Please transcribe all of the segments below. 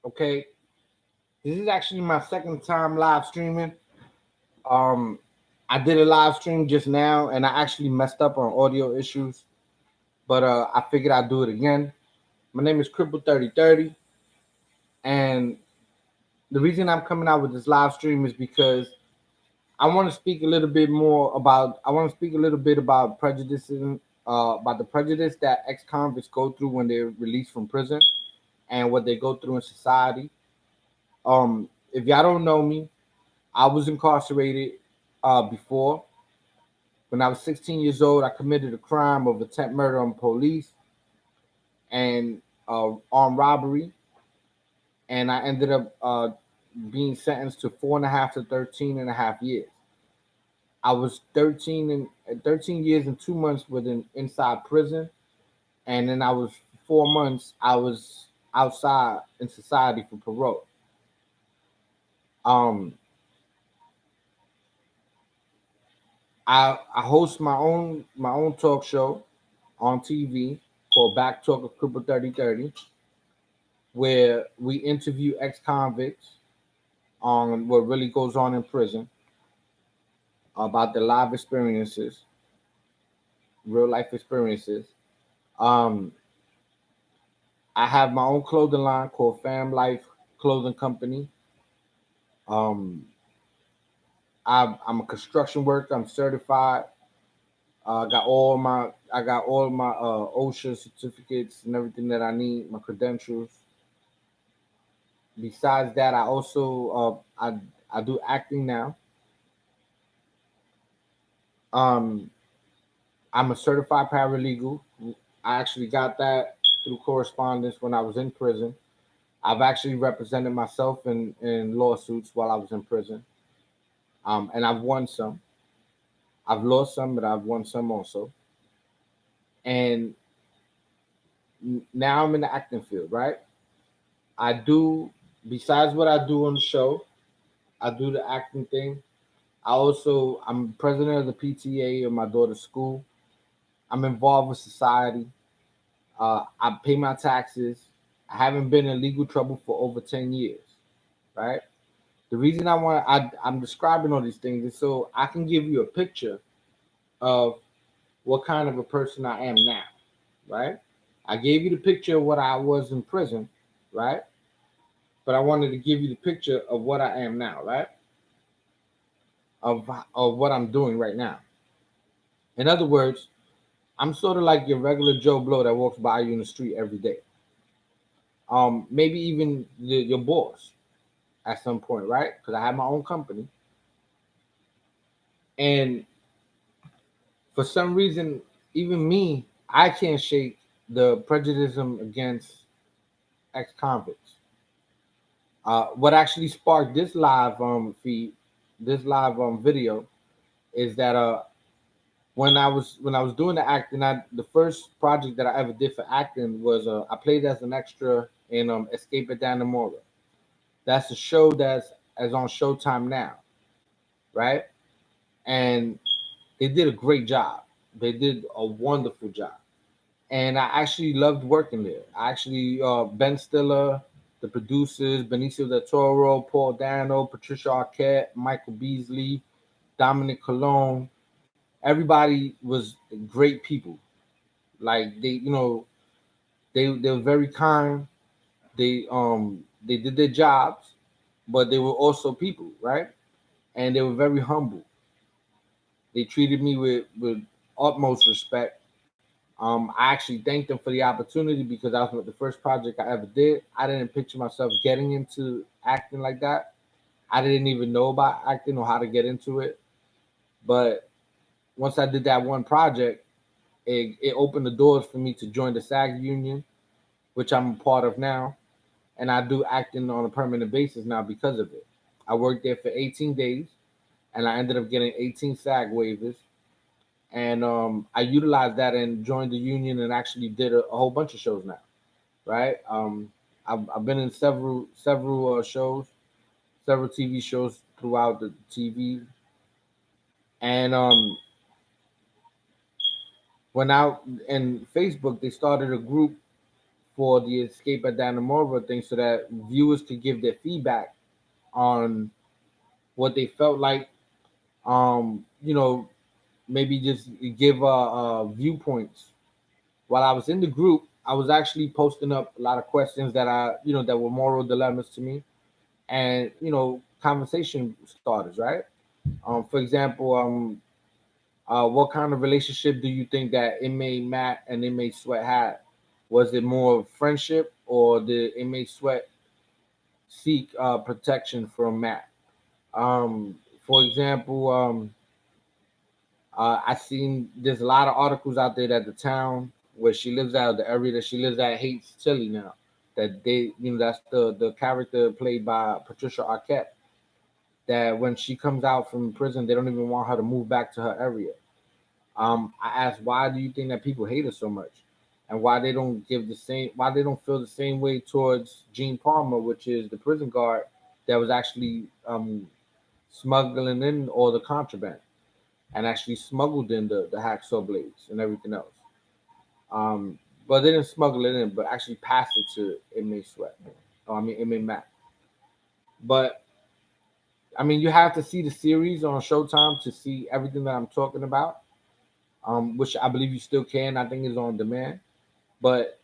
Okay, this is actually my second time live streaming. Um, I did a live stream just now, and I actually messed up on audio issues, but I figured I'd do it again. My name is Cripple3030, and the reason I'm coming out with this live stream is because I want to speak a little bit more about. I want to speak a little bit about prejudice, about the prejudice that ex-convicts go through when they're released from prison, and what they go through in society. If y'all don't know me, I was incarcerated before. When I was 16 years old, I committed a crime of attempt murder on police and armed robbery, and I ended up being sentenced to 4.5 to 13.5 years. I was 13 years and 2 months within inside prison, and then I was 4 months. I was outside in society for parole. Um, I host my own talk show on TV called Backtalk of Cripple3030, where we interview ex-convicts on what really goes on in prison, about their live experiences, real life experiences. Um, I have my own clothing line called Fam Life Clothing Company. Um, I'm a construction worker. I'm certified. I got all my OSHA certificates and everything that I need. My credentials. Besides that, I also I do acting now. Um, I'm a certified paralegal. I actually got that through correspondence when I was in prison. I've actually represented myself in lawsuits while I was in prison, and I've won some. I've lost some, but I've won some also. And now I'm in the acting field, right? I do, besides what I do on the show, I do the acting thing. I'm president of the PTA of my daughter's school. I'm involved with society. I pay my taxes. I haven't been in legal trouble for over 10 years, right? The reason I'm describing all these things is so I can give you a picture of what kind of a person I am now, right? I gave you the picture of what I was in prison, right? But I wanted to give you the picture of what I am now, right? Of what I'm doing right now. In other words, I'm sort of like your regular Joe Blow that walks by you in the street every day. Maybe even your boss at some point, right? Because I have my own company, and for some reason, even me, I can't shake the prejudice against ex-convicts. What actually sparked this live feed, this live video, is that when I was doing the acting, the first project that I ever did for acting was I played as an extra in Escape at Dannemora. That's a show that's as on Showtime now, right? And they did a great job. They did a wonderful job, and I actually loved working there. I actually Ben Stiller, the producers, Benicio del Toro, Paul Dano, Patricia Arquette, Michael Beasley, Dominic Colon. Everybody was great people. Like they were very kind. They did their jobs, but they were also people, right? And they were very humble. They treated me with utmost respect. I actually thanked them for the opportunity because that was the first project I ever did. I didn't picture myself getting into acting like that. I didn't even know about acting or how to get into it. But once I did that one project, it opened the doors for me to join the SAG union, which I'm a part of now. And I do acting on a permanent basis now because of it. I worked there for 18 days and I ended up getting 18 SAG waivers. And I utilized that and joined the union and actually did a whole bunch of shows now, right? I've been in several shows, several TV shows throughout the TV, and when out in Facebook they started a group for the Escape at Dannemora thing, so that viewers could give their feedback on what they felt like. You know, maybe just give viewpoints. While I was in the group, I was actually posting up a lot of questions that that were moral dilemmas to me, and conversation starters, right? For example, what kind of relationship do you think that inmate Matt and inmate Sweat had? Was it more of friendship, or did inmate Sweat seek protection from Matt? For example, I seen there's a lot of articles out there that the town where she lives at, the area that she lives at, hates Tilly now. That they, that's the character played by Patricia Arquette. That when she comes out from prison, they don't even want her to move back to her area. I asked, why do you think that people hate her so much, and why they don't why they don't feel the same way towards Gene Palmer, which is the prison guard that was actually smuggling in all the contraband and actually smuggled in the hacksaw blades and everything else. Um, but they didn't smuggle it in, but actually passed it to inmate Sweat. Oh, I mean inmate Matt. But I mean, you have to see the series on Showtime to see everything that I'm talking about, which I believe you still can. I think is on demand. But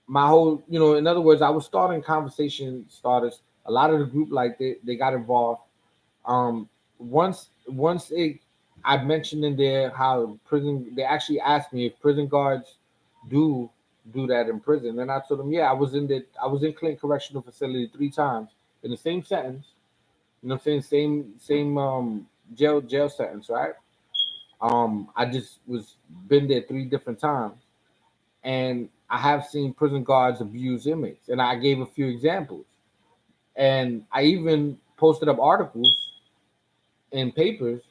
my whole, in other words, I was starting conversation starters. A lot of the group, like they got involved. Once I mentioned in there how prison. They actually asked me if prison guards do do that in prison, and I told them, yeah, I was in Clinton Correctional Facility 3 times in the same sentence. You know what I'm saying? Same jail sentence, right? I just was been there 3 different times, and I have seen prison guards abuse inmates, and I gave a few examples, and I even posted up articles in papers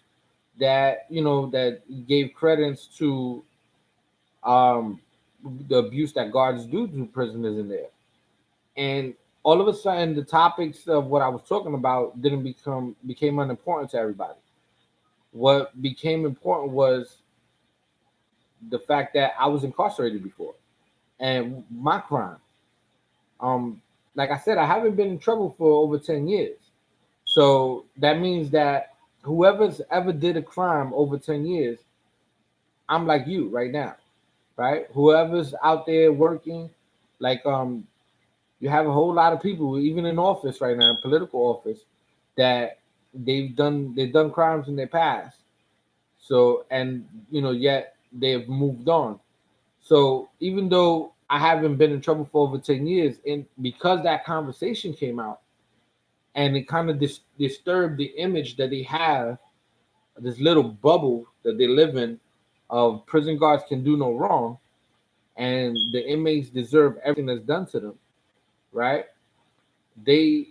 that that gave credence to um the abuse that guards do to prisoners in there, and all of a sudden the topics of what I was talking about didn't became unimportant to everybody. What became important was the fact that I was incarcerated before and my crime. Um, like I said, I haven't been in trouble for over 10 years. So that means that whoever's ever did a crime over 10 years, I'm like you right now, right? Whoever's out there working, like you have a whole lot of people, even in office right now, in political office, that they've done crimes in their past. So and yet they've moved on. So even though I haven't been in trouble for over 10 years, and because that conversation came out and it kind of disturbed the image that they have, this little bubble that they live in of prison guards can do no wrong and the inmates deserve everything that's done to them, right? They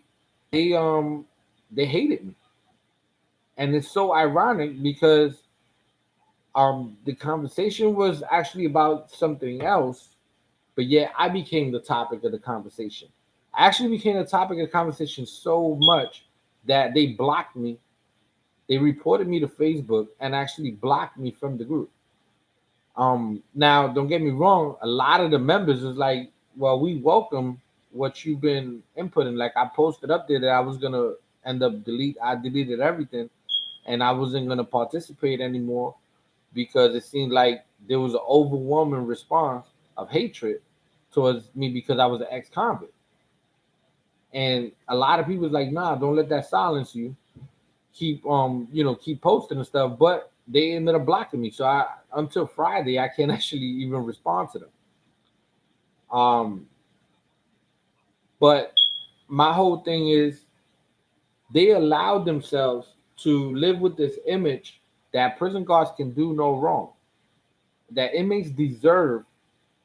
they um they hated me. And it's so ironic because the conversation was actually about something else, but yet I became the topic of the conversation. I actually became the topic of the conversation so much that they blocked me. They reported me to Facebook and actually blocked me from the group. Now don't get me wrong, a lot of the members is like, well, we welcome what you've been inputting. Like I posted up there that I was gonna end up I deleted everything and I wasn't gonna participate anymore because it seemed like there was an overwhelming response of hatred towards me because I was an ex-convict. And a lot of people was like, nah, don't let that silence you. Keep posting and stuff. But they ended up blocking me. So I until Friday I can't actually even respond to them. Um, but my whole thing is they allowed themselves to live with this image that prison guards can do no wrong, that inmates deserve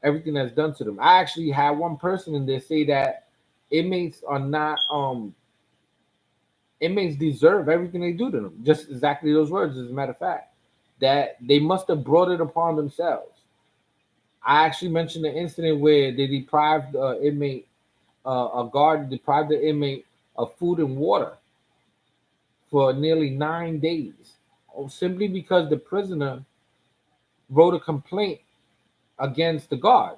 everything that's done to them. I actually had one person in there say that inmates are not inmates deserve everything they do to them. Just exactly those words, as a matter of fact, that they must have brought it upon themselves. I actually mentioned an incident where they deprived inmate, a guard deprived the inmate of food and water for nearly 9 days, simply because the prisoner wrote a complaint against the guard.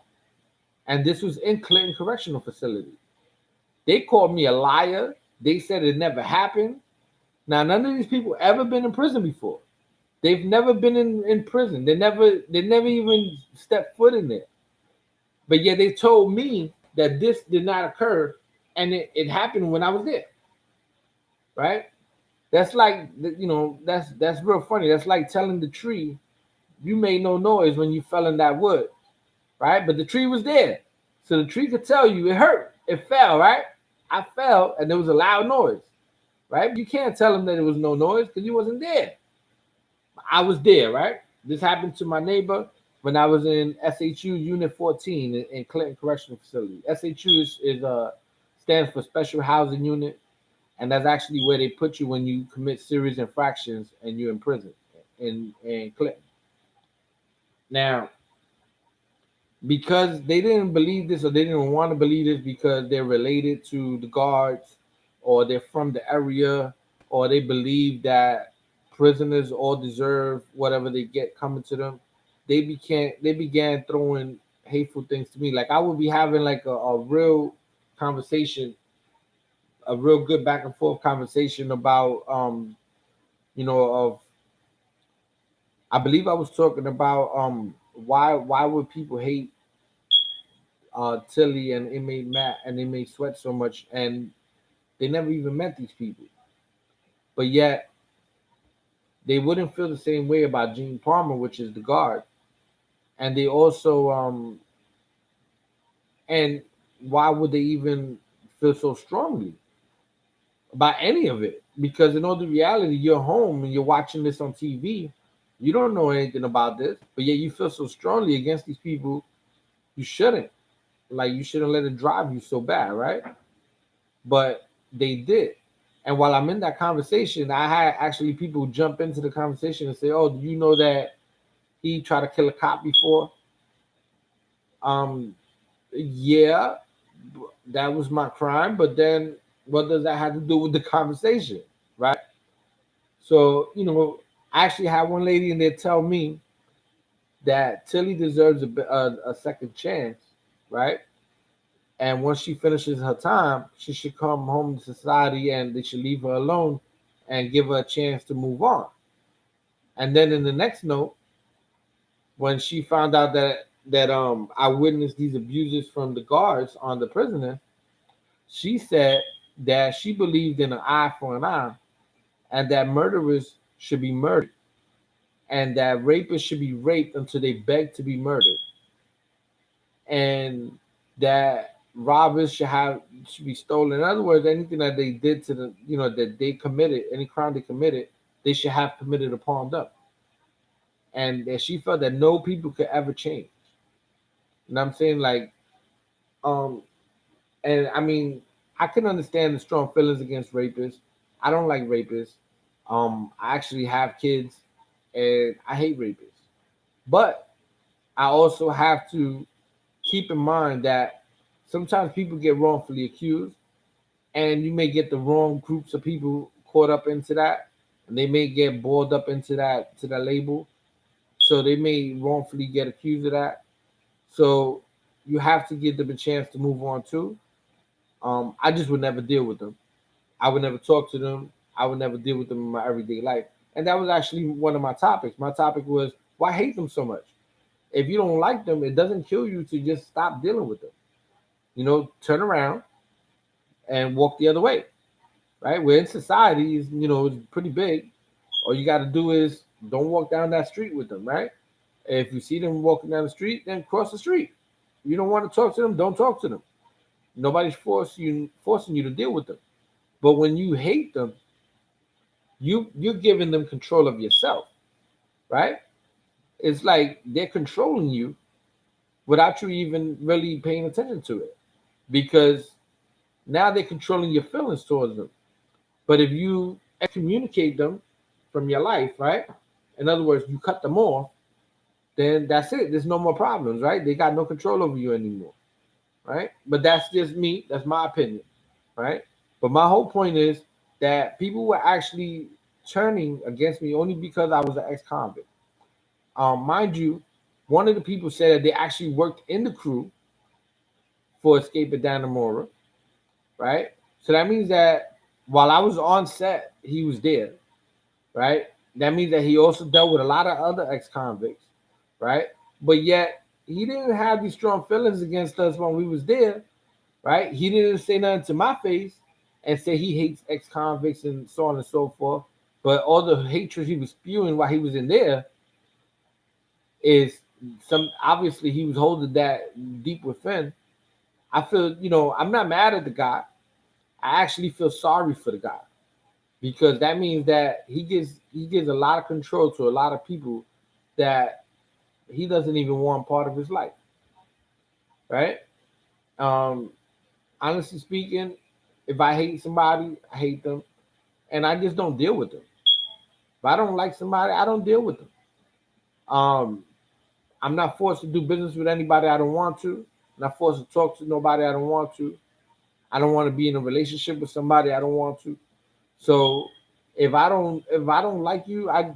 And this was in Clinton Correctional Facility. They called me a liar. They said it never happened. Now, none of these people ever been in prison before. They've never been in prison. They never even stepped foot in there. But yet they told me that this did not occur, and it happened when I was there. Right? That's like, that's real funny. That's like telling the tree you made no noise when you fell in that wood, right? But the tree was there, so the tree could tell you it hurt. It fell, right? I fell, and there was a loud noise, right? You can't tell him that there was no noise because he wasn't there. I was there, right? This happened to my neighbor when I was in SHU Unit 14 in Clinton Correctional Facility. SHU stands for Special Housing Unit, and that's actually where they put you when you commit serious infractions and you're in prison in Clinton. Now, because they didn't believe this or they didn't want to believe this because they're related to the guards or they're from the area or they believe that prisoners all deserve whatever they get coming to them, they began throwing hateful things to me. Like I would be having like a real conversation, a real good back and forth conversation about of I believe I was talking about why would people hate Tilly and inmate Matt and inmate Sweat so much, and they never even met these people, but yet they wouldn't feel the same way about Gene Palmer, which is the guard, and they also and why would they even feel so strongly about any of it? Because in all the reality, you're home and you're watching this on TV. You don't know anything about this, but yet you feel so strongly against these people. You shouldn't. Like you shouldn't let it drive you so bad, right? But they did. And while I'm in that conversation, I had actually people jump into the conversation and say, "Oh, do you know that he tried to kill a cop before?" Yeah, that was my crime. But then, what does that have to do with the conversation, right? So, I actually had one lady in there tell me that Tilly deserves a second chance, right? And once she finishes her time, she should come home to society and they should leave her alone and give her a chance to move on. And then in the next note, when she found out that I witnessed these abuses from the guards on the prisoner, she said that she believed in an eye for an eye and that murderers should be murdered and that rapists should be raped until they beg to be murdered and that robbers should be stolen. In other words, anything that they did to the that they committed, any crime they committed, they should have committed upon them. And that she felt that no people could ever change. And I'm saying like, um, and I mean, I can understand the strong feelings against rapists. I don't like rapists. I actually have kids, and I hate rapists. But I also have to keep in mind that sometimes people get wrongfully accused, and you may get the wrong groups of people caught up into that, and they may get boiled up into that label, so they may wrongfully get accused of that. So you have to give them a chance to move on too. I just would never deal with them. I would never talk to them. I would never deal with them in my everyday life. And that was actually one of my topics. My topic was why hate them so much. If you don't like them, it doesn't kill you to just stop dealing with them. Turn around and walk the other way, right? We're in society is pretty big. All you got to do is don't walk down that street with them, right? If you see them walking down the street, then cross the street. You don't want to talk to them, don't talk to them. Nobody's forcing you to deal with them. But when you hate them, you're giving them control of yourself, right? It's like they're controlling you without you even really paying attention to it, because now they're controlling your feelings towards them. But if you excommunicate them from your life, right? In other words, you cut them off, then that's it. There's no more problems, right? They got no control over you anymore, right? But that's just me. That's my opinion, right? But my whole point is that people were actually turning against me only because I was an ex-convict. Mind you, one of the people said that they actually worked in the crew, for Escape at Dannemora, right? So that means that while I was on set, he was there, right? That means that he also dealt with a lot of other ex-convicts, right? But yet he didn't have these strong feelings against us when we was there, right? He didn't say nothing to my face and say he hates ex-convicts and so on and so forth. But all the hatred he was spewing while he was in there is some obviously he was holding that deep within. I feel, I'm not mad at the guy. I actually feel sorry for the guy because that means that he gives a lot of control to a lot of people that he doesn't even want part of his life, right? Um, Honestly speaking, if I hate somebody, I hate them, and I just don't deal with them. If I don't like somebody, I don't deal with them. Um, I'm not forced to do business with anybody I don't want to. I'm not forced to talk to nobody I don't want to. I don't want to be in a relationship with somebody I don't want to. So if I don't like you, I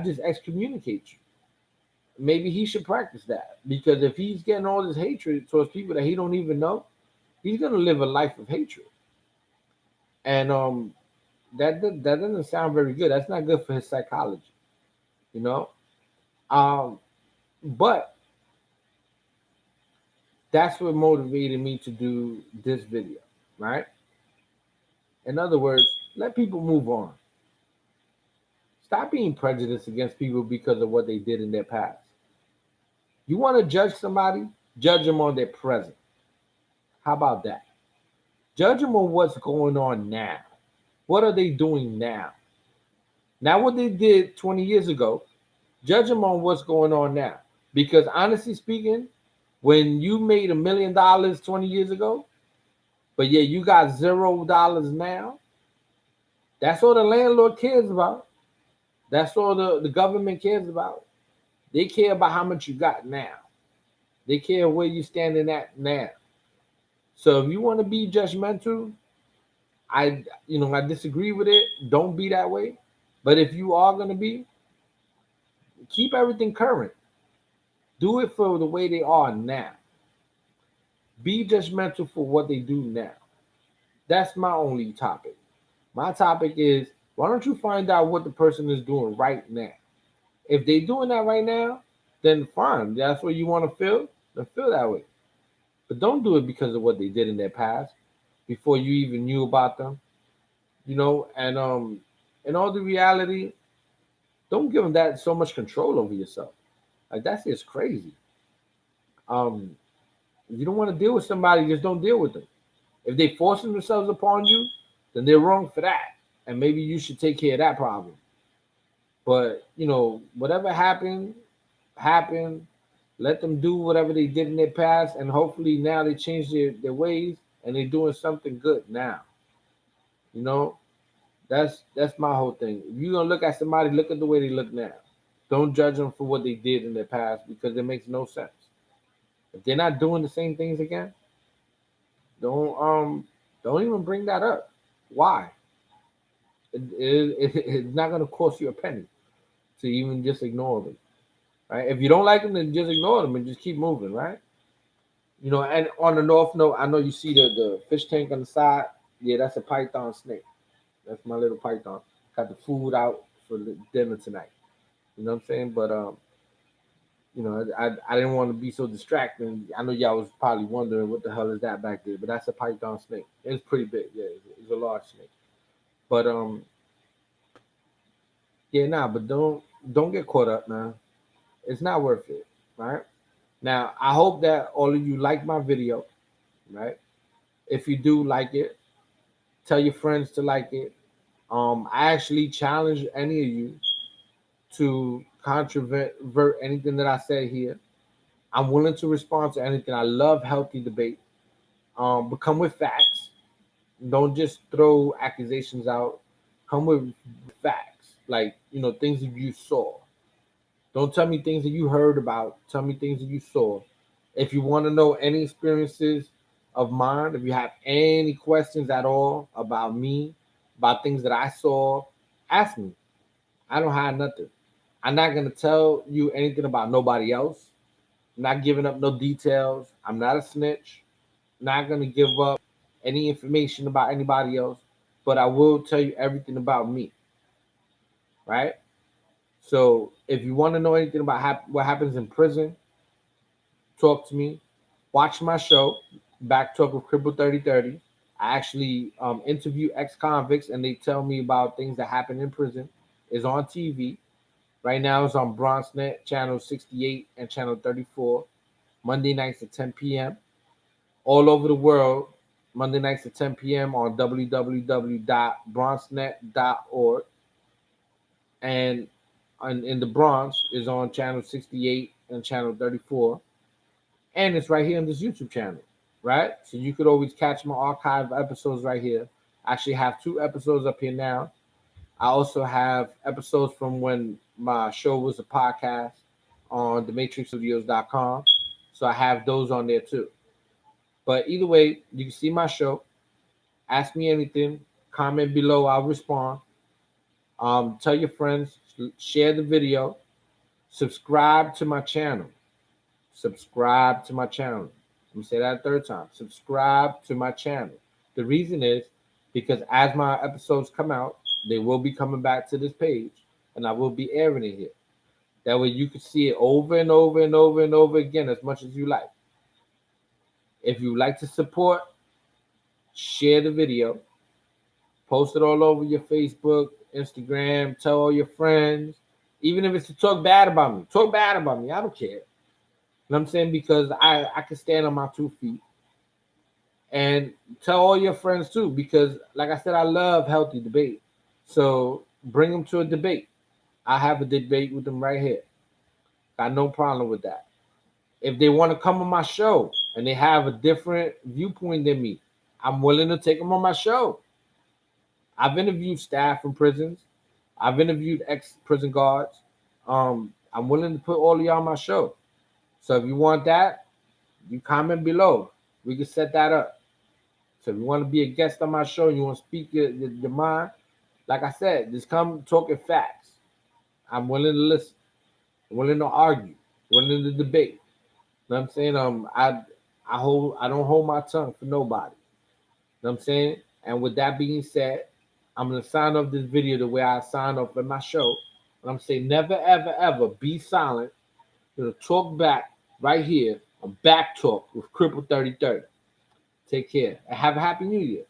just excommunicate you. Maybe he should practice that because if he's getting all this hatred towards people that he don't even know, he's gonna live a life of hatred, and that doesn't sound very good. That's not good for his psychology, you know. Um, but that's what motivated me to do this video, right? In other words, let people move on. Stop being prejudiced against people because of what they did in their past. You want to judge somebody, judge them on their present. How about that? Judge them on what's going on now. What are they doing now? Not what they did 20 years ago. Judge them on what's going on now. Because honestly speaking, when you made $1 million 20 years ago, but yeah, you got $0 now, that's all the landlord cares about. That's all the government cares about. They care about how much you got now. They care where you're standing at now. So if you want to be judgmental, I disagree with it. Don't be that way. But if you are gonna be, keep everything current. Do it for the way they are now. Be judgmental for what they do now. That's my only topic. My topic is why don't you find out what the person is doing right now? If they're doing that right now, then fine. That's what you want to feel. Then feel that way. But don't do it because of what they did in their past before you even knew about them. And in all the reality, don't give them that so much control over yourself. Like that's just crazy. Um, if you don't want to deal with somebody, just don't deal with them. If they forcing themselves upon you, then they're wrong for that, and maybe you should take care of that problem. But whatever happened, happened. Let them do whatever they did in their past, and hopefully now they change their ways and they're doing something good now. You know, that's my whole thing. If you're gonna look at somebody, look at the way they look now. Don't judge them for what they did in their past because it makes no sense. If they're not doing the same things again, don't even bring that up. Why? It's not gonna cost you a penny to even just ignore them. Right? If you don't like them, then just ignore them and just keep moving, right? And on the north note, I know you see the fish tank on the side. Yeah, that's a python snake. That's my little python. Got the food out for the dinner tonight. You know what I'm saying? But I didn't want to be so distracting. I know y'all was probably wondering what the hell is that back there, but that's a python snake. It's pretty big. Yeah, it's a large snake. But yeah, nah. But don't get caught up, man. It's not worth it, right? Now, I hope that all of you like my video, right? If you do like it, tell your friends to like it. I actually challenge any of you to controvert anything that I say here. I'm willing to respond to anything. I love healthy debate. But come with facts. Don't just throw accusations out. Come with facts, like things that you saw. Don't tell me things that you heard about. Tell me things that you saw. If you want to know any experiences of mine, if you have any questions at all about me, about things that I saw, ask me. I don't hide nothing. I'm not gonna tell you anything about nobody else. I'm not giving up no details. I'm not a snitch. Not gonna give up any information about anybody else, but I will tell you everything about me, right? So if you want to know anything about what happens in prison, talk to me. Watch my show, Backtalk with Cripple3030. I actually interview ex-convicts, and they tell me about things that happen in prison. It's on TV. Right now it's on BronxNet, channel 68 and channel 34, Monday nights at 10 p.m. All over the world, Monday nights at 10 p.m. on www.bronxnet.org. And in the Bronx is on channel 68 and channel 34. And it's right here on this YouTube channel, right? So you could always catch my archive episodes right here. I actually have 2 episodes up here now. I also have episodes from when my show was a podcast on thematrixstudios.com. So I have those on there too. But either way, you can see my show. Ask me anything. Comment below. I'll respond. Tell your friends. Share the video. Subscribe to my channel. Subscribe to my channel. Let me say that a third time. Subscribe to my channel. The reason is because as my episodes come out, they will be coming back to this page, and I will be airing it here. That way you can see it over and over and over and over again as much as you like. If you like to support, share the video. Post it all over your Facebook, Instagram. Tell all your friends. Even if it's to talk bad about me. Talk bad about me. I don't care. You know what I'm saying? Because I can stand on my 2 feet. And tell all your friends too, because like I said, I love healthy debate. So bring them to a debate. I have a debate with them right here. Got no problem with that. If they want to come on my show and they have a different viewpoint than me, I'm willing to take them on my show. I've interviewed staff from prisons. I've interviewed ex-prison guards. I'm willing to put all of y'all on my show. So if you want that, you comment below. We can set that up. So if you want to be a guest on my show and you want to speak your mind, like I said, just come talking facts. I'm willing to listen. I'm willing to argue. Willing to debate. You know what I'm saying? I don't hold my tongue for nobody. You know what I'm saying? And with that being said, I'm gonna sign off this video the way I sign off in my show. And I'm saying never, ever, ever be silent. You're gonna talk back right here on Back Talk with Cripple 3030. Take care and have a happy new year.